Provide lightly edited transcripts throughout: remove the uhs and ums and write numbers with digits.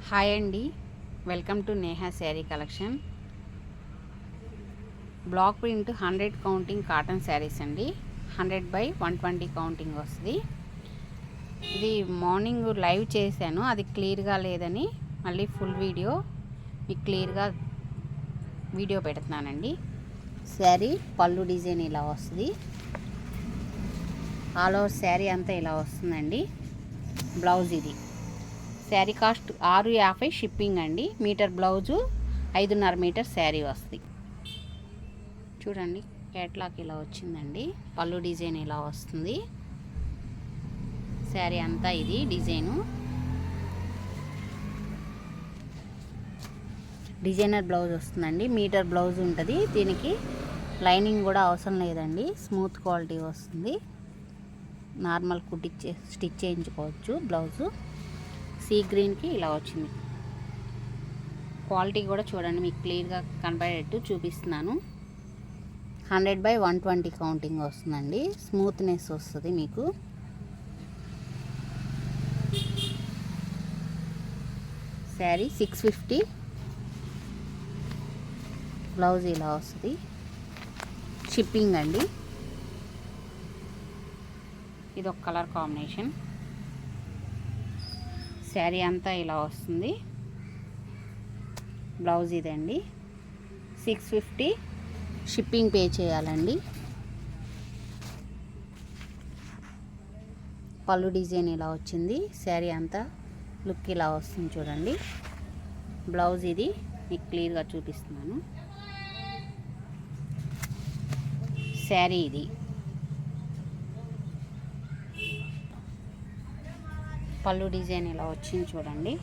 Hi అండి, welcome to Neha sari collection. Block print 100 counting cotton saris అండి. 100/120 counting వస్తుంది. ఇది మార్నింగ్ లైవ్ చేశాను, అది క్లియర్గా లేదని మళ్ళీ ఫుల్ వీడియో మీకు క్లియర్గా వీడియో పెడుతున్నానండి. శారీ పళ్ళు డిజైన్ ఇలా వస్తుంది. ఆల్ ఓవర్ శారీ అంతా ఇలా వస్తుందండి. బ్లౌజ్ ఇది. శారీ కాస్ట్ 650 షిప్పింగ్ అండి. మీటర్ బ్లౌజు 5.5 మీటర్ శారీ వస్తుంది. చూడండి, కేట్లాక్ ఇలా వచ్చిందండి. పళ్ళు డిజైన్ ఇలా వస్తుంది. శారీ అంతా ఇది డిజైను. డిజైనర్ బ్లౌజ్ వస్తుందండి. మీటర్ బ్లౌజ్ ఉంటుంది. దీనికి లైనింగ్ కూడా అవసరం లేదండి. స్మూత్ క్వాలిటీ వస్తుంది. నార్మల్ స్టిచ్ చేయించుకోవచ్చు. బ్లౌజు సీ గ్రీన్కి ఇలా వచ్చింది. క్వాలిటీ కూడా చూడండి, మీకు క్లియర్గా కనపడేట్టు చూపిస్తున్నాను. 100/120 కౌంటింగ్ వస్తుందండి. స్మూత్నెస్ వస్తుంది మీకు. శారీ 650. బ్లౌజ్ ఇలా వస్తుంది. షిప్పింగ్ అండి. ఇది ఒక కలర్ కాంబినేషన్. శారీ అంతా ఇలా వస్తుంది. బ్లౌజ్ ఇదండి. 650 షిప్పింగ్ పే చేయాలండి. పళ్ళు డిజైన్ ఇలా వచ్చింది. శారీ అంతా లుక్ ఇలా వస్తుంది చూడండి. బ్లౌజ్ ఇది మీకు క్లియర్గా చూపిస్తున్నాను. శారీ ఇది. పళ్ళు డిజైన్ ఇలా వచ్చింది చూడండి.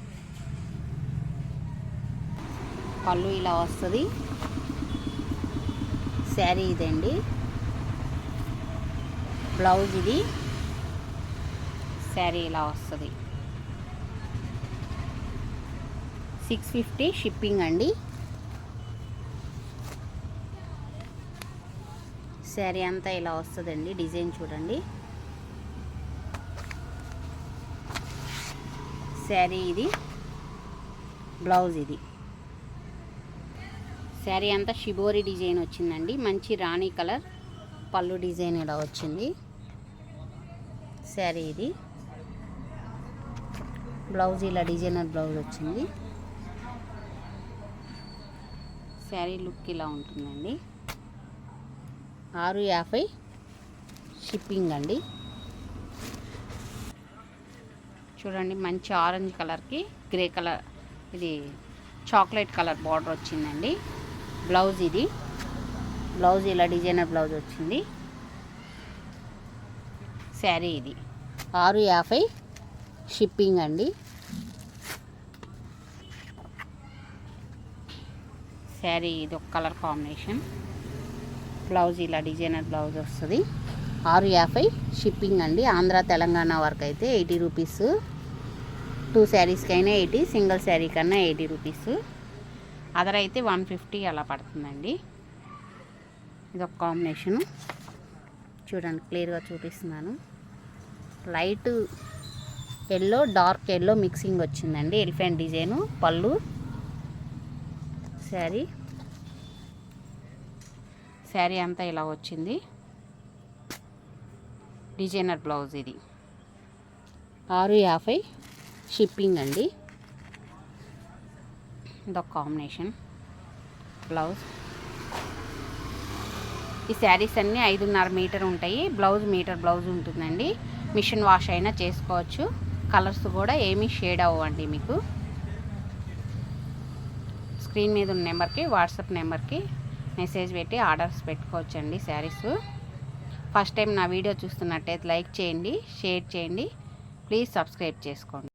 పళ్ళు ఇలా వస్తుంది. శారీ ఇదండి. బ్లౌజ్ ఇది. శారీ ఇలా వస్తుంది. 650 షిప్పింగ్ అండి. శారీ అంతా ఇలా వస్తుందండి. డిజైన్ చూడండి. శారీ ఇది. బ్లౌజ్ ఇది. శారీ అంతా షిబోరి డిజైన్ వచ్చిందండి. మంచి రాణి కలర్. పళ్ళు డిజైన్ ఇలా వచ్చింది. శారీ ఇది. బ్లౌజ్ ఇలా డిజైనర్ బ్లౌజ్ వచ్చింది. శారీ లుక్ ఇలా ఉంటుందండి. 650 షిప్పింగ్ అండి. చూడండి, మంచి ఆరెంజ్ కలర్కి గ్రే కలర్, ఇది చాక్లెట్ కలర్ బార్డర్ వచ్చిందండి. బ్లౌజ్ ఇది. బ్లౌజ్ ఇలా డిజైనర్ బ్లౌజ్ వచ్చింది. శారీ ఇది. 650 షిప్పింగ్ అండి. శారీ ఇది ఒక కలర్ కాంబినేషన్. బ్లౌజ్ ఇలా డిజైనర్ బ్లౌజ్ వస్తుంది. 650 షిప్పింగ్ అండి. ఆంధ్ర తెలంగాణ వరకు అయితే 80 రూపీస్. 2 శారీస్కి అయినా 80, సింగిల్ శారీ కన్నా 80 రూపీస్. అదర్ అయితే 150 అలా పడుతుందండి. ఇది ఒక కాంబినేషను. చూడండి, క్లియర్గా చూపిస్తున్నాను. Light yellow, dark yellow mixing వచ్చిందండి. Elephant design. పళ్ళు. శారీ అంతా ఇలా వచ్చింది. డిజైనర్ బ్లౌజ్ ఇది. 650 షిప్పింగ్ అండి. ఇదొక కాంబినేషన్. బ్లౌజ్. ఈ శారీస్ అన్నీ 5.5 మీటర్ ఉంటాయి. బ్లౌజ్ మీటర్ బ్లౌజ్ ఉంటుందండి. మిషన్ వాష్ అయినా చేసుకోవచ్చు. కలర్స్ కూడా ఏమీ షేడ్ అవ్వండి. మీకు స్క్రీన్ మీద ఉన్న నెంబర్కి, వాట్సాప్ నెంబర్కి మెసేజ్ పెట్టి ఆర్డర్స్ పెట్టుకోవచ్చండి. శారీస్ ఫస్ట్ టైం నా వీడియో చూస్తున్నట్టయితే లైక్ చేయండి, షేర్ చేయండి, ప్లీజ్ సబ్స్క్రైబ్ చేసుకోండి.